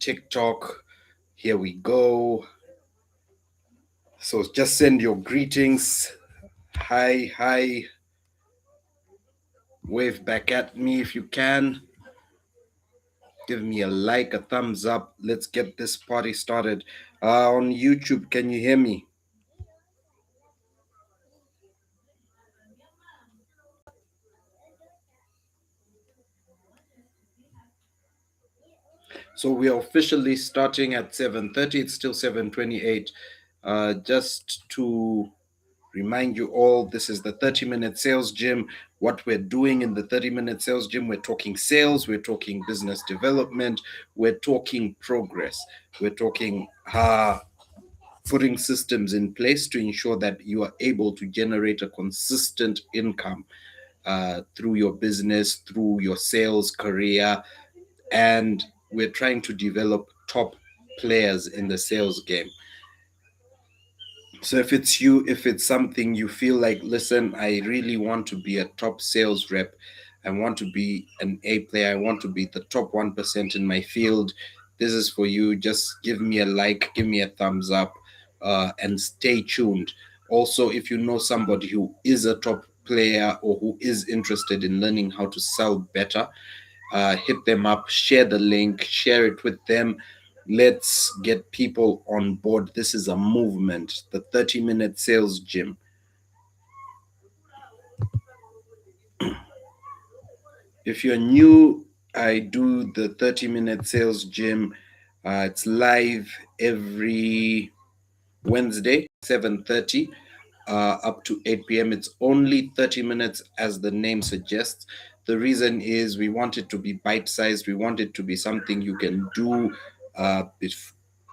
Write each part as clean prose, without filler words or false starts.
TikTok. Here we go. So just send your greetings. Hi, hi. Wave back at me if you can. Give me a like, a thumbs up. Let's get this party started. On YouTube, can you hear me? So we are officially starting at 7:30. It's still 7:28. Just to remind you all, this is the 30-minute sales gym. What we're doing in the 30-minute sales gym, we're talking sales, we're talking business development, we're talking progress, we're talking putting systems in place to ensure that you are able to generate a consistent income through your business, through your sales career, and we're trying to develop top players in the sales game. So if it's you, if it's something you feel like, listen, I really want to be a top sales rep, I want to be an A player, I want to be the top 1% in my field, this is for you. Just give me a like, give me a thumbs up, and stay tuned. Also, if you know somebody who is a top player or who is interested in learning how to sell better, hit them up, share the link, share it with them. Let's get people on board. This is a movement, the 30-minute sales gym. If you're new, I do the 30-minute sales gym. It's live every Wednesday, 7:30 up to 8 p.m. It's only 30 minutes, as the name suggests. The reason is we want it to be bite-sized. We want it to be something you can do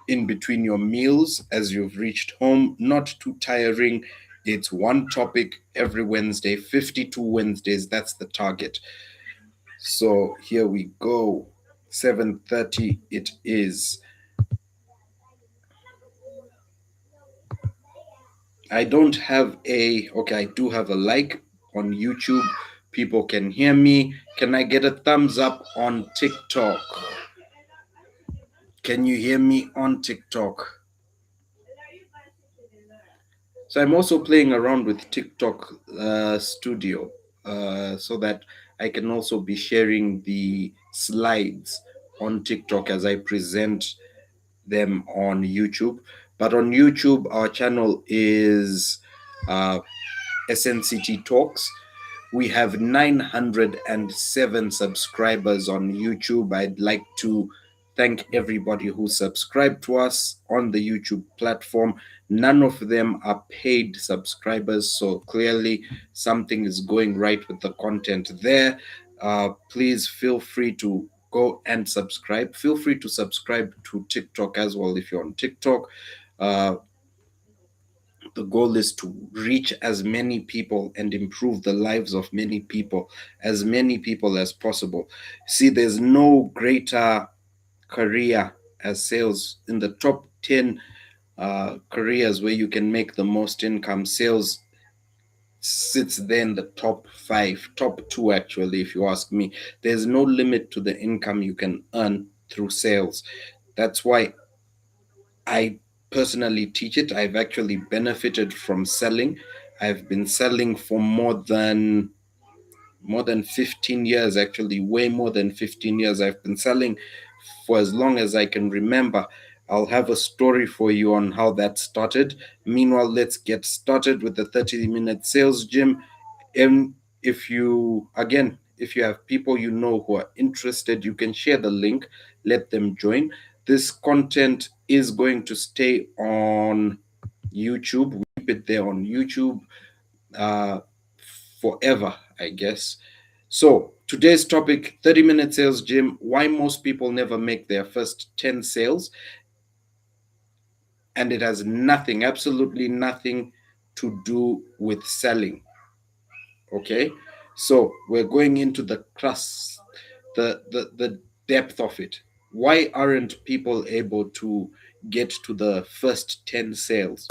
in between your meals as you've reached home, not too tiring. It's one topic every Wednesday, 52 Wednesdays. That's the target. So here we go. 7:30 it is. I don't have okay, I do have a like on YouTube. People can hear me. Can I get a thumbs up on TikTok? Can you hear me on TikTok? So I'm also playing around with TikTok Studio so that I can also be sharing the slides on TikTok as I present them on YouTube. But on YouTube, our channel is SNCT Talks. We have 907 subscribers on YouTube. I'd like to thank everybody who subscribed to us on the YouTube platform. None of them are paid subscribers, so clearly something is going right with the content there. Please feel free to go and subscribe. Feel free to subscribe to TikTok as well if you're on TikTok. The goal is to reach as many people and improve the lives of as many people as possible. See, there's no greater career as sales. In the top 10 careers where you can make the most income, sales sits there in the top 5, top 2 actually, if you ask me. There's no limit to the income you can earn through sales. That's why I personally teach it. I've actually benefited from selling. I've been selling for more than 15 years, actually way more than 15 years. I've been selling for as long as I can remember. I'll have a story for you on how that started. Meanwhile, let's get started with the 30-minute sales gym. And if you have people you know who are interested, you can share the link, let them join. This content is going to stay on YouTube. We keep it there on YouTube uh, forever, I guess. So today's topic, 30-minute sales gym, why most people never make their first 10 sales. And it has nothing, absolutely nothing to do with selling. Okay, so we're going into the class, the depth of it. Why aren't people able to get to the first 10 sales?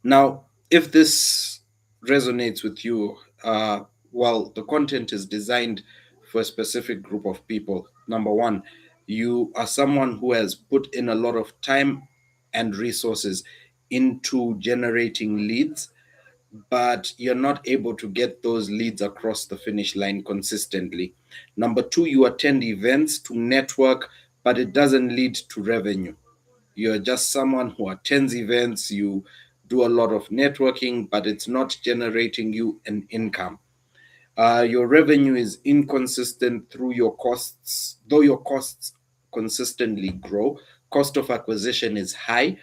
Now, if this resonates with you, well, the content is designed for a specific group of people. Number one, You are someone who has put in a lot of time and resources into generating leads, but you're not able to get those leads across the finish line consistently. Number two, you attend events to network, but it doesn't lead to revenue. You're just someone who attends events, you do a lot of networking, but it's not generating you an income. Your revenue is inconsistent through your costs, though your costs consistently grow. Cost of acquisition is high,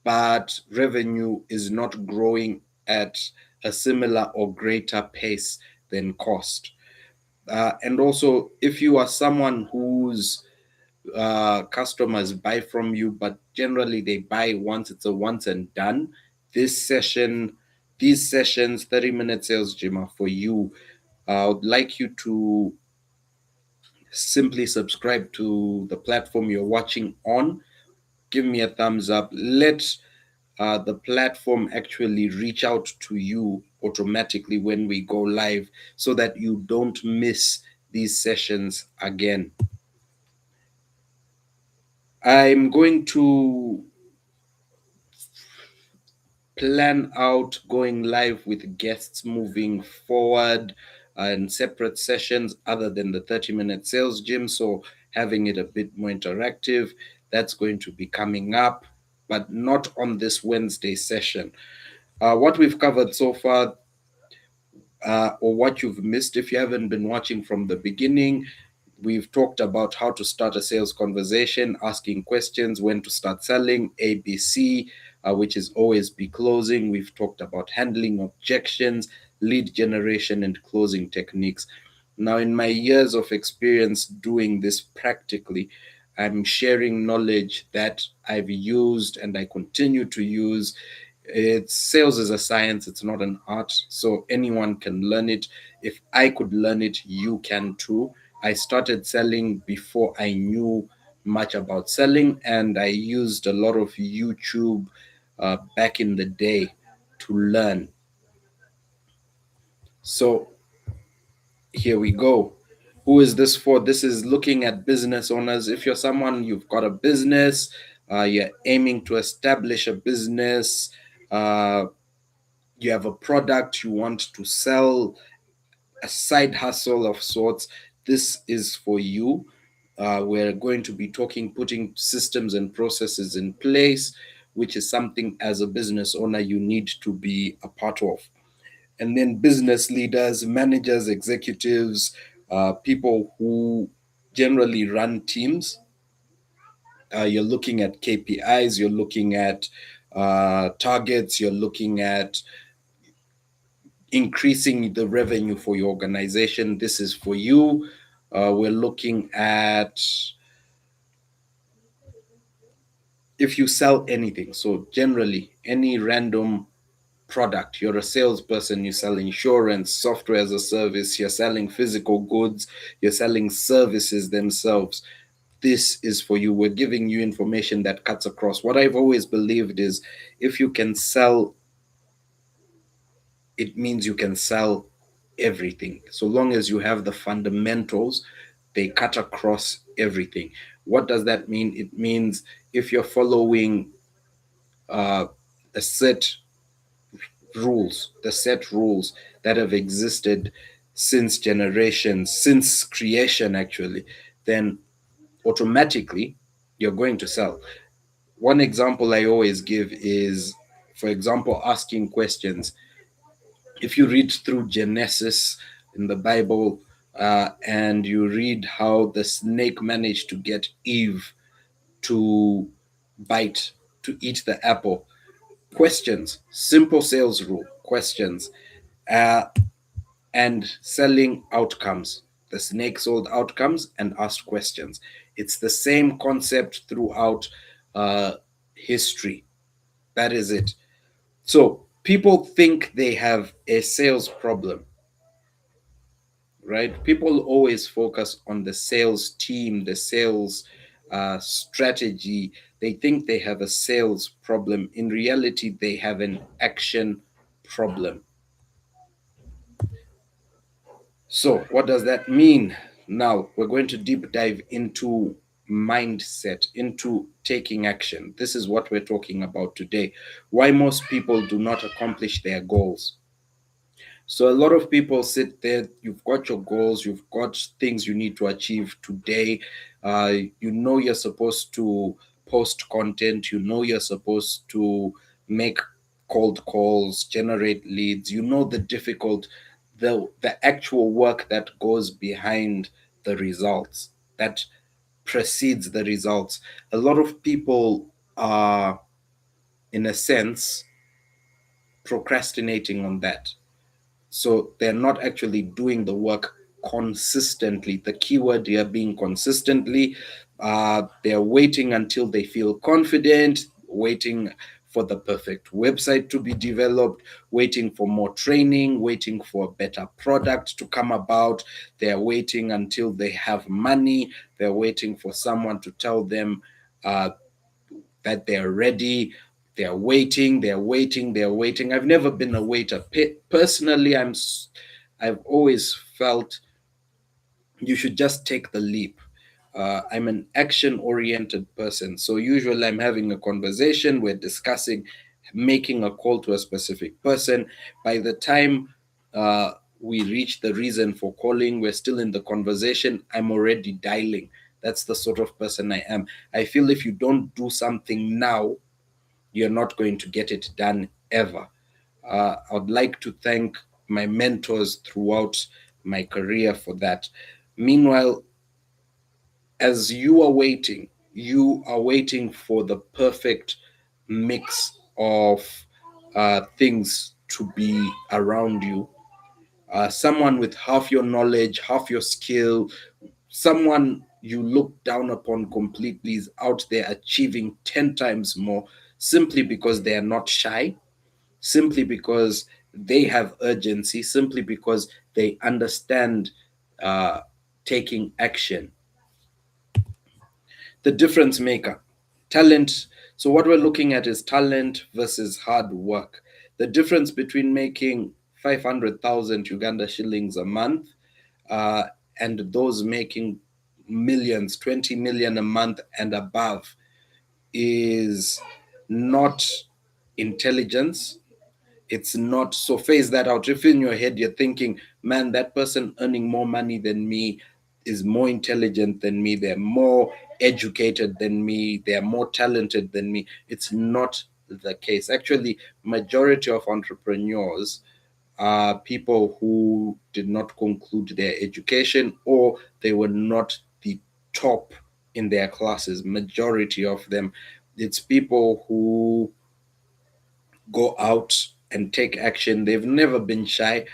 but revenue is not growing at a similar or greater pace than cost. And also, if you are someone whose customers buy from you, but generally they buy once, it's a once and done. This session, these sessions, 30-minute sales gym are for you. I would like you to simply subscribe to the platform you're watching on. Give me a thumbs up. Let the platform actually reach out to you automatically when we go live so that you don't miss these sessions again. I'm going to plan out going live with guests moving forward and separate sessions other than the 30-minute sales gym. So having it a bit more interactive, that's going to be coming up, but not on this Wednesday session. What we've covered so far, or what you've missed if you haven't been watching from the beginning. We've talked about how to start a sales conversation, asking questions, when to start selling, ABC, which is always be closing. We've talked about handling objections, lead generation, and closing techniques. Now, in my years of experience doing this practically, I'm sharing knowledge that I've used and I continue to use. It's sales is a science, it's not an art, so anyone can learn it. If I could learn it, you can too. I started selling before I knew much about selling, and I used a lot of YouTube back in the day to learn. So here we go. Who is this for? This is looking at business owners. If you're someone, you've got a business, you're aiming to establish a business, uh, you have a product you want to sell, a side hustle of sorts, this is for you. We're going to be talking, putting systems and processes in place, which is something as a business owner you need to be a part of. And then business leaders, managers, executives, people who generally run teams. You're looking at KPIs, you're looking at targets, you're looking at increasing the revenue for your organization. This is for you. We're looking at if you sell anything. So, generally, any random product, you're a salesperson, you sell insurance, software as a service, you're selling physical goods, you're selling services themselves. This is for you. We're giving you information that cuts across. What I've always believed is if you can sell, it means you can sell everything. So long as you have the fundamentals, they cut across everything. What does that mean? It means if you're following uh, a set the set rules that have existed since generations, since creation actually, then automatically you're going to sell. One example I always give is, for example, asking questions. If you read through Genesis in the Bible, and you read how the snake managed to get Eve to bite, to eat the apple, questions, simple sales rule, questions, uh, and selling outcomes. The snake sold outcomes and asked questions. It's the same concept throughout uh, history. That is it. So people think they have a sales problem, right? People always focus on the sales team, the sales strategy. They think they have a sales problem. In reality, they have an action problem. So, what does that mean? Now, we're going to deep dive into mindset, into taking action. This is what we're talking about today. Why most people do not accomplish their goals. So a lot of people sit there, you've got your goals, you've got things you need to achieve today. You know you're supposed to post content, you know you're supposed to make cold calls, generate leads, you know the difficult, the actual work that goes behind the results, that precedes the results. A lot of people are, in a sense, procrastinating on that. So they're not actually doing the work consistently. The keyword here being consistently. They're waiting until they feel confident, waiting for the perfect website to be developed, waiting for more training, waiting for a better product to come about. They're waiting until they have money. They're waiting for someone to tell them uh, that they're ready. They're waiting, they're waiting, they're waiting. I've never been a waiter. Personally, I've always felt you should just take the leap. I'm an action oriented person. So usually I'm having a conversation, we're discussing, making a call to a specific person. By the time uh, we reach the reason for calling, we're still in the conversation, I'm already dialing. That's the sort of person I am. I feel if you don't do something now, you're not going to get it done ever. I'd like to thank my mentors throughout my career for that. Meanwhile, as you are waiting for the perfect mix of things to be around you. Someone with half your knowledge, half your skill, someone you look down upon completely is out there achieving 10 times more simply because they are not shy, simply because they have urgency, simply because they understand uh, taking action. The difference maker, talent. So, what we're looking at is talent versus hard work. The difference between making 500,000 Uganda shillings a month uh, and those making millions, 20 million a month and above is not intelligence. It's not. So phase that out. If in your head you're thinking, man, that person earning more money than me is more intelligent than me, they're more educated than me, they're more talented than me, it's not the case. Actually, majority of entrepreneurs are people who did not conclude their education, or they were not the top in their classes. Majority of them, it's people who go out and take action. They've never been shy,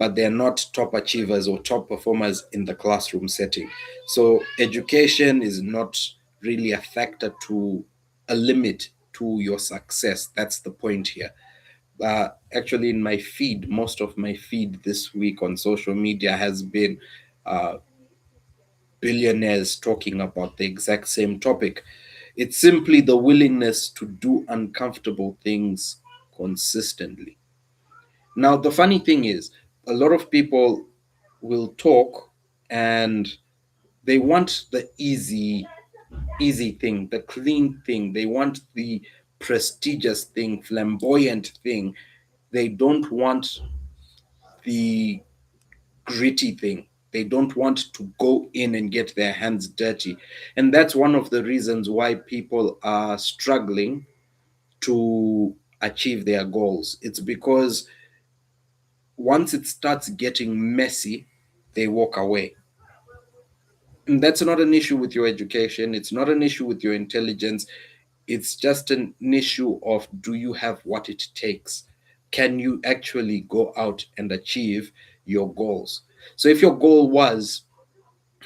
but they're not top achievers or top performers in the classroom setting. So education is not really a factor, to a limit to your success. That's the point here. Actually, in my feed, most of my feed this week on social media has been uh, billionaires talking about the exact same topic. It's simply the willingness to do uncomfortable things consistently. Now, the funny thing is, a lot of people will talk and they want the easy thing, the clean thing. They want the prestigious thing, flamboyant thing. They don't want the gritty thing. They don't want to go in and get their hands dirty. And that's one of the reasons why people are struggling to achieve their goals. It's because once it starts getting messy, they walk away. And that's not an issue with your education, it's not an issue with your intelligence. It's just an issue of, do you have what it takes? Can you actually go out and achieve your goals? So if your goal was,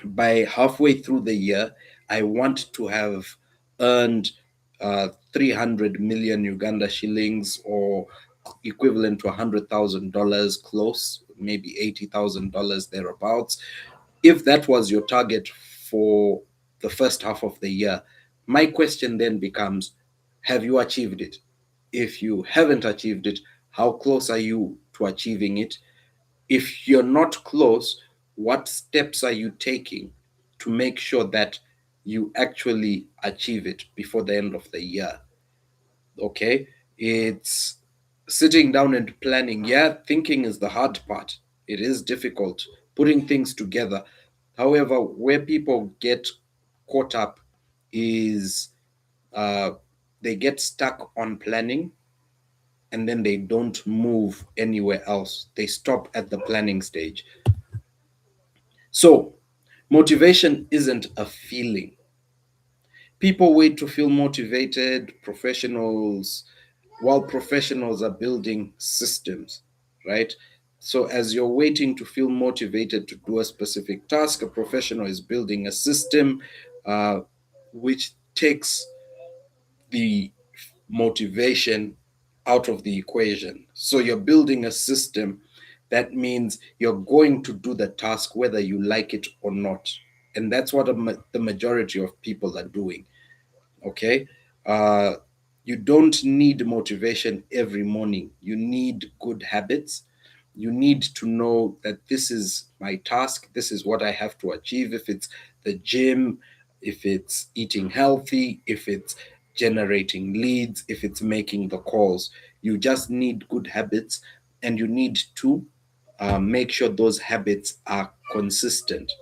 by halfway through the year, I want to have earned 300 million Uganda shillings, or equivalent to $100,000, close, maybe $80,000 thereabouts. If that was your target for the first half of the year, my question then becomes, have you achieved it? If you haven't achieved it, how close are you to achieving it? If you're not close, what steps are you taking to make sure that you actually achieve it before the end of the year. Okay, it's sitting down and planning. Yeah, thinking is the hard part. It is difficult putting things together. However, where people get caught up is uh, they get stuck on planning, and then they don't move anywhere else. They stop at the planning stage. So motivation isn't a feeling. People wait to feel motivated, while professionals are building systems, right? So as you're waiting to feel motivated to do a specific task, a professional is building a system, uh, which takes the motivation out of the equation. So you're building a system that means you're going to do the task whether you like it or not. And that's what the majority of people are doing. Okay, uh, you don't need motivation every morning. You need good habits. You need to know that this is my task, this is what I have to achieve. If it's the gym, if it's eating healthy, if it's generating leads, if it's making the calls, you just need good habits, and you need to make sure those habits are consistent.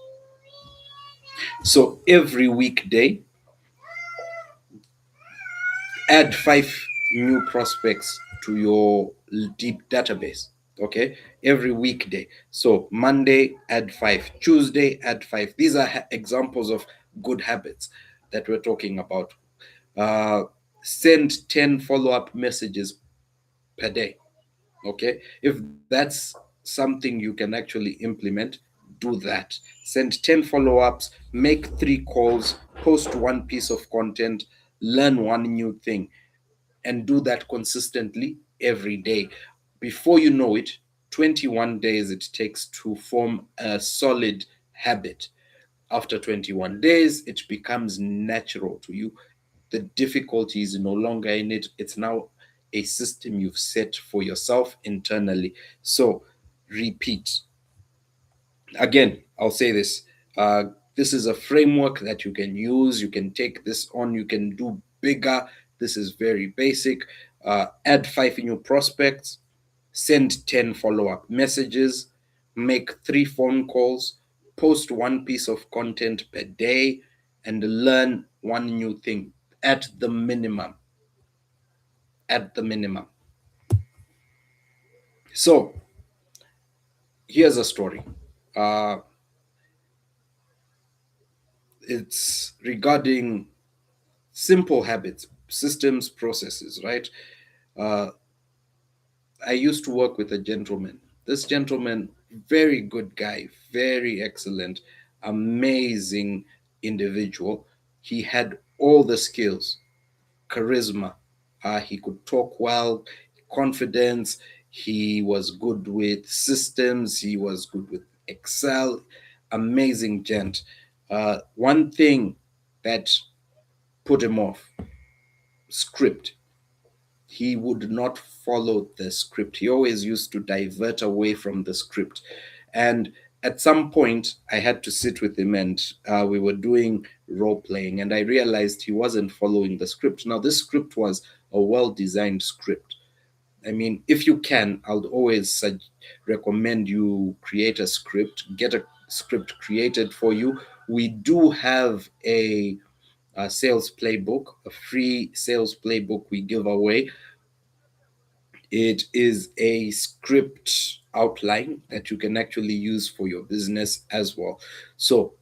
So every weekday, add 5 new prospects to your deep database. Okay, every weekday. So Monday, add 5. Tuesday, add 5. These are examples of good habits that we're talking about. uh, Send 10 follow-up messages per day. Okay, if that's something you can actually implement, do that. Send 10 follow-ups, make 3 calls, post one piece of content, learn one new thing, and do that consistently every day. Before you know it, 21 days it takes to form a solid habit. After 21 days, it becomes natural to you. The difficulty is no longer in it, it's now a system you've set for yourself internally. So, repeat. Again, I'll say this. Uh, this is a framework that you can use. You can take this on. You can do bigger. This is very basic. Add 5 new prospects. Send 10 follow up messages. Make 3 phone calls. Post one piece of content per day. And learn one new thing at the minimum. At the minimum. So, here's a story. Uh, it's regarding simple habits, systems, processes, right? Uh, I used to work with a gentleman. This gentleman, very good guy, very excellent, amazing individual. He had all the skills, charisma. He could talk well, confidence. He was good with systems. He was good with Excel. Amazing gent. One thing that put him off: script. He would not follow the script. He always used to divert away from the script. And at some point, I had to sit with him, and we were doing role playing, and I realized he wasn't following the script. Now, this script was a well designed script. I mean, if you can, I'll always recommend you create a script, get a script created for you. We do have a sales playbook, a free sales playbook we give away. It is a script outline that you can actually use for your business as well. So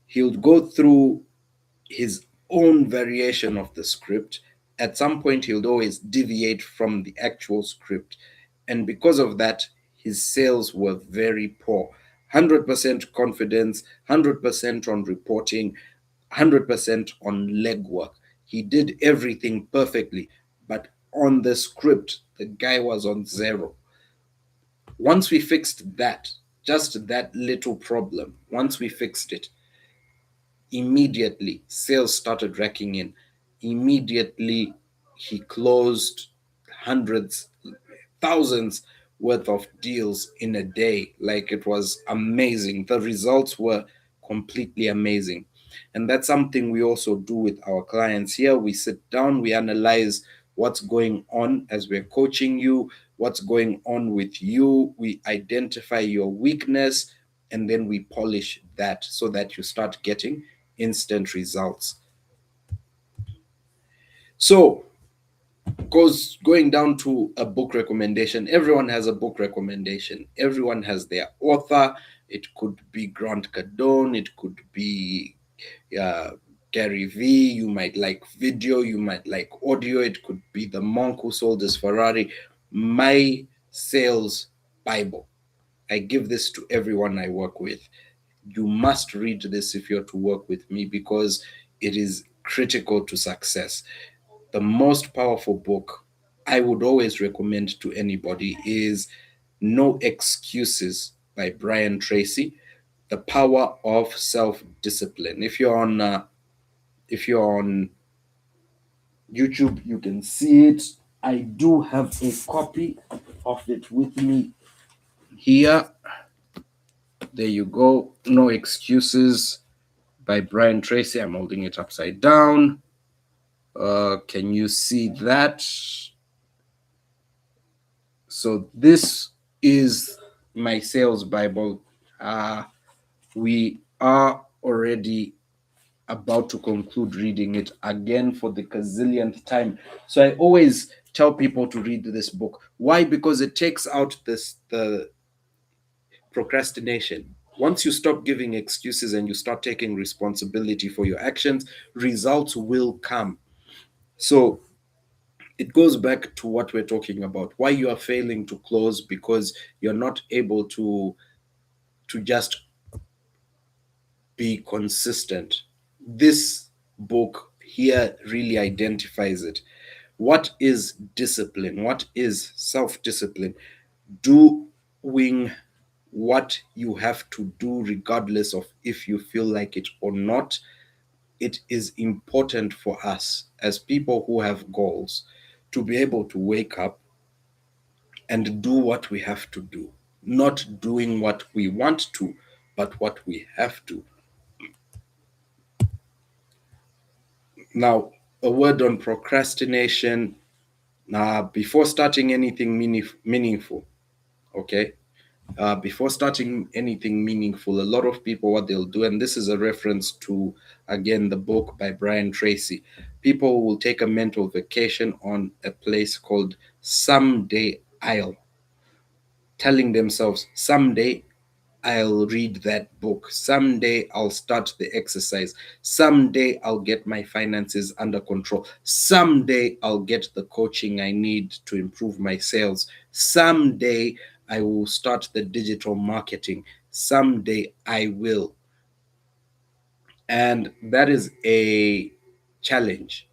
he'll go through his own variation of the script. At some point, he'll always deviate from the actual script. And because of that, his sales were very poor. 100% confidence, 100% on reporting, 100% on legwork. He did everything perfectly, but on the script, the guy was on zero. Once we fixed that, just that little problem, once we fixed it, immediately sales started racking in. Immediately he closed hundreds, thousands worth of deals in a day. Like, it was amazing. The results were completely amazing. And that's something we also do with our clients here. We sit down, we analyze what's going on as we're coaching you, what's going on with you. We identify your weakness, and then we polish that so that you start getting instant results. So, goes going down to a book recommendation. Everyone has a book recommendation. Everyone has their author. It could be Grant Cardone. It could be uh, Gary V. You might like video. You might like audio. It could be the monk who sold his Ferrari. My sales Bible. I give this to everyone I work with. You must read this if you're to work with me, because it is critical to success. The most powerful book I would always recommend to anybody is No Excuses by Brian Tracy, The Power of Self-Discipline. If you're on YouTube, you can see it. I do have a copy of it with me here. There you go. No Excuses by Brian Tracy. I'm holding it upside down. Can you see that? So this is my sales Bible. We are already about to conclude reading it again for the gazillionth time. So I always tell people to read this book. Why? Because it takes out the procrastination. Once you stop giving excuses and you start taking responsibility for your actions, results will come. So it goes back to what we're talking about, why you are failing to close, because you're not able to just be consistent. This book here really identifies it. What is discipline? What is self-discipline? Doing what you have to do regardless of if you feel like it or not. It is important for us as people who have goals to be able to wake up and do what we have to do, not doing what we want to, but what we have to. Now, a word on procrastination. Before starting anything meaningful, okay? Before starting anything meaningful, a lot of people, what they'll do, and this is a reference to, again, the book by Brian Tracy, people will take a mental vacation on a place called Someday I'll, telling themselves, someday I'll read that book. Someday I'll start the exercise. Someday I'll get my finances under control. Someday I'll get the coaching I need to improve my sales. Someday I will start the digital marketing. Someday I will. And that is a challenge.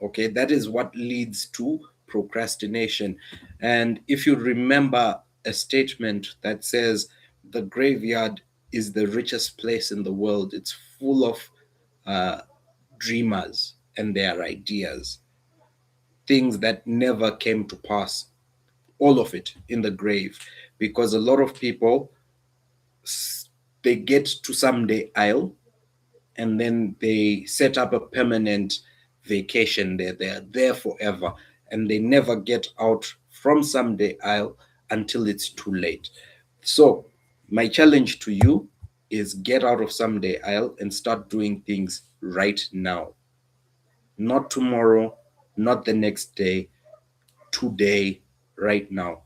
Okay, that is what leads to procrastination. And if you remember a statement that says the graveyard is the richest place in the world, it's full of uh, dreamers and their ideas, things that never came to pass, all of it in the grave. Because a lot of people, they get to someday I'll, and then they set up a permanent vacation there. They're there forever, and they never get out from Someday Isle until it's too late. So, my challenge to you is get out of Someday Isle and start doing things right now. Not tomorrow, not the next day, today, right now.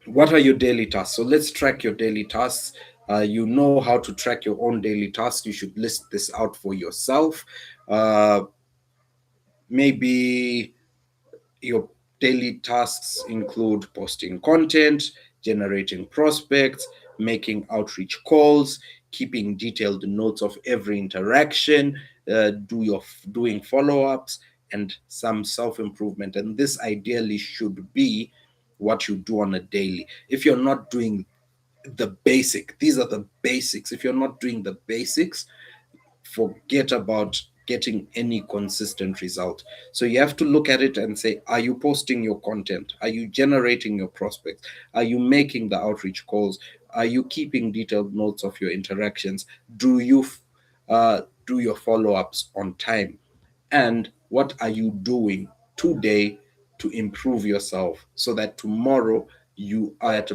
What are your daily tasks? So let's track your daily tasks. You know how to track your own daily tasks. You should list this out for yourself. Uh, Maybe your daily tasks include posting content, generating prospects, making outreach calls, keeping detailed notes of every interaction, doing follow-ups, and some self-improvement. And this ideally should be what you do on a daily. If you're not doing these are the basics. If you're not doing the basics, forget about getting any consistent result. So you have to look at it and say, are you posting your content? Are you generating your prospects? Are you making the outreach calls? Are you keeping detailed notes of your interactions? Do you Do your follow-ups on time, and what are you doing today to improve yourself so that tomorrow you are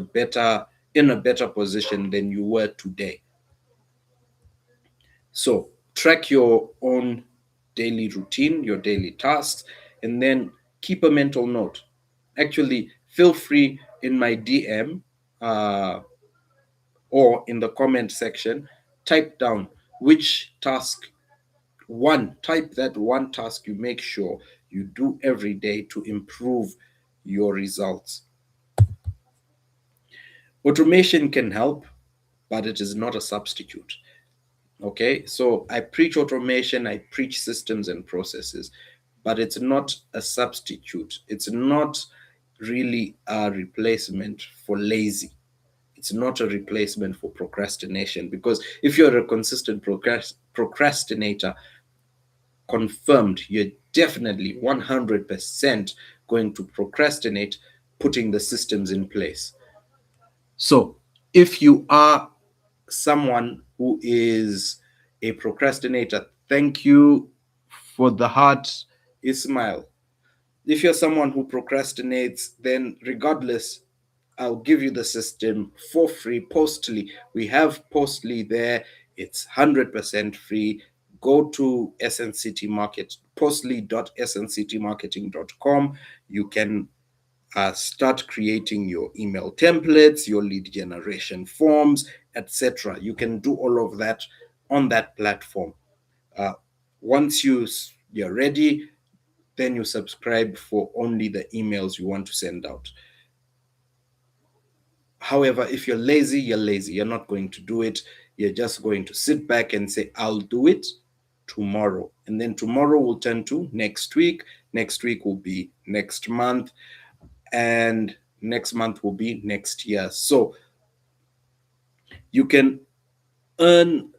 in a better position than you were today. So track your own daily routine, your daily tasks, and then keep a mental note. Actually, feel free in my DM, or in the comment section, type down which task type that one task you make sure you do every day to improve your results. Automation can help, but it is not a substitute. Okay, so I preach automation, I preach systems and processes, but it's not a substitute. It's not really a replacement for lazy. It's not a replacement for procrastination, because if you're a consistent procrastinator, confirmed, you're definitely 100% going to procrastinate putting the systems in place. So, if you are someone who is a procrastinator, thank you for the heart, Ismail. If you're someone who procrastinates, then regardless, I'll give you the system for free. Postly, we have Postly there. It's 100% free. Go to SNCT Market, postly.snctmarketing.com. You can start creating your email templates, your lead generation forms, etc. You can do all of that on that platform. Uh, Once you're ready, then you subscribe for only the emails you want to send out. However, if you're lazy, you're lazy. You're not going to do it. You're just going to sit back and say, I'll do it tomorrow. And then tomorrow will turn to next week. Next week will be next month. And next month will be next year. So you can earn.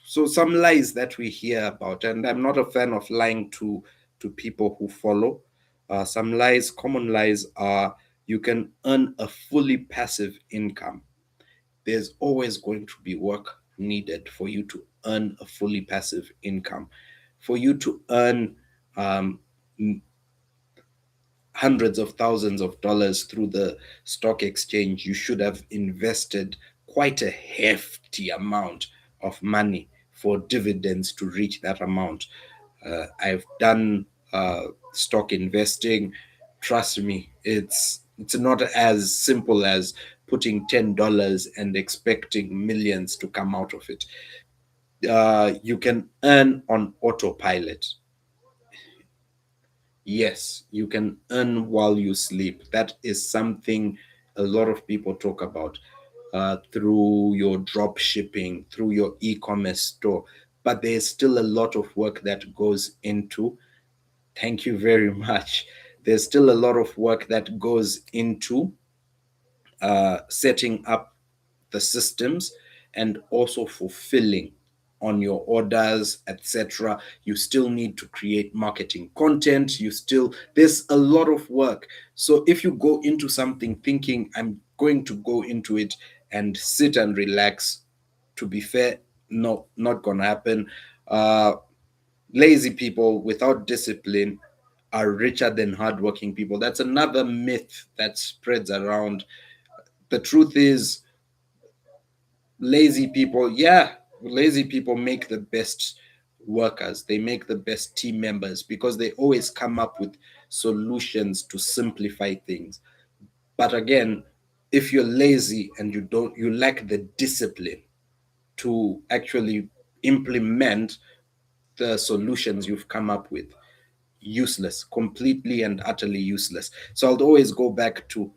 So some lies that we hear about, and I'm not a fan of lying to people who follow. Some lies, common lies are you can earn a fully passive income. There's always going to be work needed for you to earn a fully passive income. For you to earn um, hundreds of thousands of dollars through the stock exchange, you should have invested quite a hefty amount of money for dividends to reach that amount. I've done stock investing. Trust me, it's not as simple as putting $10 and expecting millions to come out of it. You can earn on autopilot. Yes, you can earn while you sleep. That is something a lot of people talk about through your drop shipping, through your e-commerce store. But there's still a lot of work that goes into. Thank you very much. There's still a lot of work that goes into setting up the systems and also fulfilling on your orders, etc. You still need to create marketing content. There's a lot of work. So if you go into something thinking I'm going to go into it and sit and relax, to be fair, no, not gonna happen. uh Lazy people without discipline are richer than hardworking people. That's another myth that spreads around. The truth is, lazy people, yeah, lazy people make the best workers. They make the best team members because they always come up with solutions to simplify things. But again, if you're lazy and you lack the discipline to actually implement the solutions you've come up with, useless, completely and utterly useless. So I'll always go back to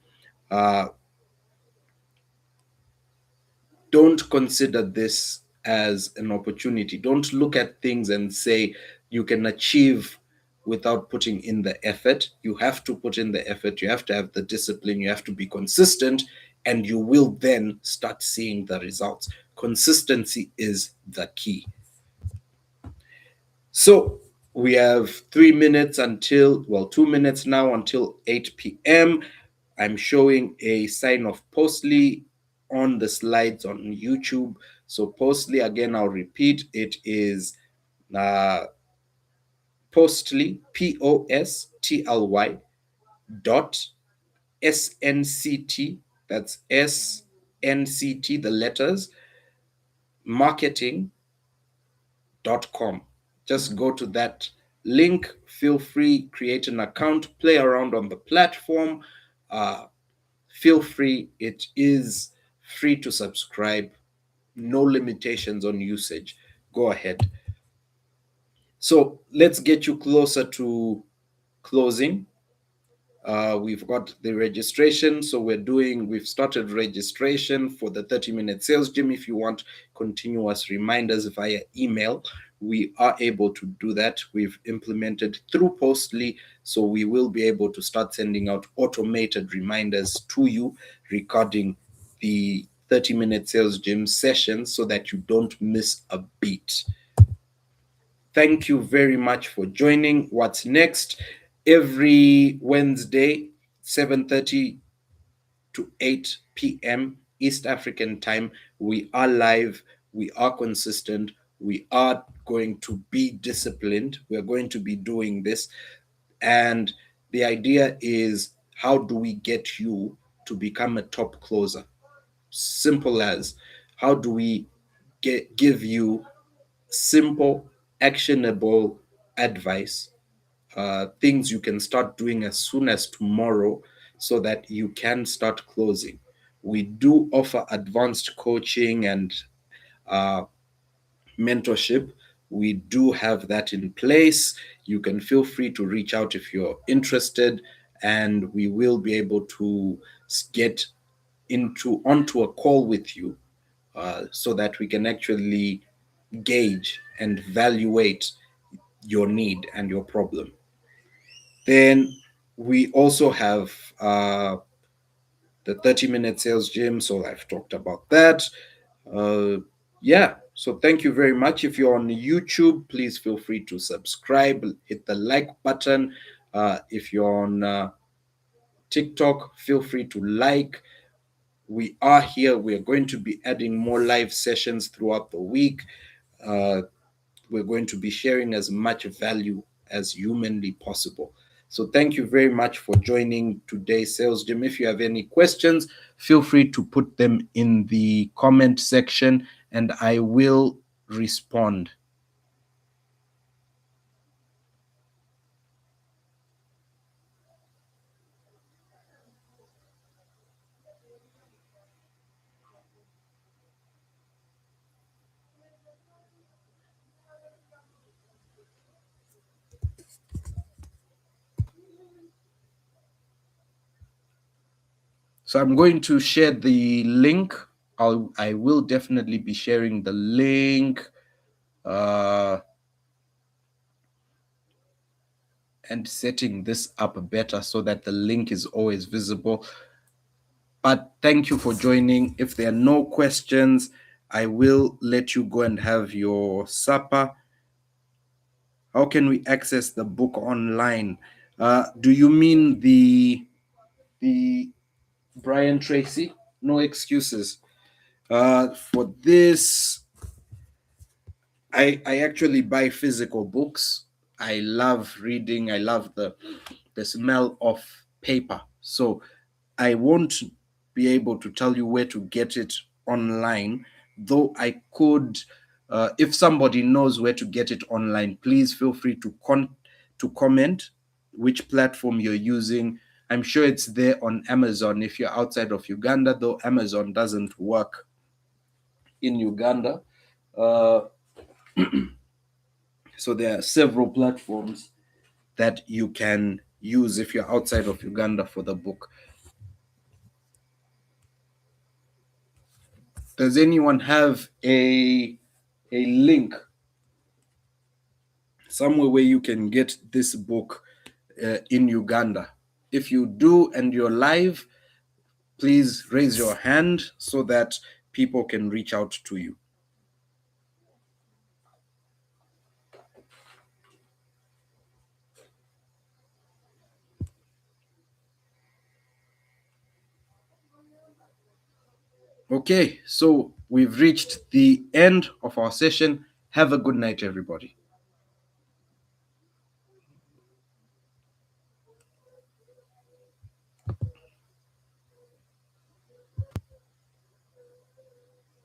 uh, don't consider this as an opportunity. Don't look at things and say you can achieve without putting in the effort. You have to put in the effort. You have to have the discipline. You have to be consistent, and you will then start seeing the results. Consistency is the key. So we have 3 minutes until, well, 2 minutes now until 8 p.m. I'm showing a sign of Postly on the slides on YouTube. So Postly, again, I'll repeat, it is uh, Postly, Postly dot SNCT, that's SNCT, the letters, marketing.com. Just go to that link, feel free, create an account, play around on the platform. Uh, Feel free, it is free to subscribe, no limitations on usage. Go ahead. So let's get you closer to closing. We've got the registration. So we've started registration for the 30-minute sales gym. If you want continuous reminders via email, we are able to do that. We've implemented through Postly. So we will be able to start sending out automated reminders to you regarding the 30-minute sales gym sessions so that you don't miss a beat. Thank you very much for joining. What's next? Every Wednesday, 7:30 to 8 p.m. East African time, we are live, we are consistent, we are going to be disciplined. We're going to be doing this. And the idea is, how do we get you to become a top closer? Simple as, how do we give you simple, actionable advice, things you can start doing as soon as tomorrow so that you can start closing. We do offer advanced coaching and uh, mentorship. We do have that in place. You can feel free to reach out if you're interested, and we will be able to get into onto a call with you so that we can actually gauge and evaluate your need and your problem. Then we also have the 30-minute sales gym. So I've talked about that. Uh, yeah. So thank you very much. If you're on YouTube, please feel free to subscribe, hit the like button. If you're on TikTok, feel free to like. We are here. We are going to be adding more live sessions throughout the week. Uh, we're going to be sharing as much value as humanly possible. So thank you very much for joining today's Sales Gym. If you have any questions, feel free to put them in the comment section and I will respond. So I'm going to share the link. I will definitely be sharing the link. And setting this up better so that the link is always visible. But thank you for joining. If there are no questions, I will let you go and have your supper. How can we access the book online? Do you mean the Brian Tracy? No excuses. For this, I actually buy physical books. I love reading. I love the smell of paper. So I won't be able to tell you where to get it online, though I could. If somebody knows where to get it online, please feel free to comment which platform you're using. I'm sure it's there on Amazon if you're outside of Uganda, though Amazon doesn't work in Uganda. Uh, so there are several platforms that you can use if you're outside of Uganda for the book. Does anyone have a link somewhere where you can get this book in Uganda? If you do and you're live, please raise your hand so that people can reach out to you. Okay, so We've reached the end of our session. Have a good night, everybody.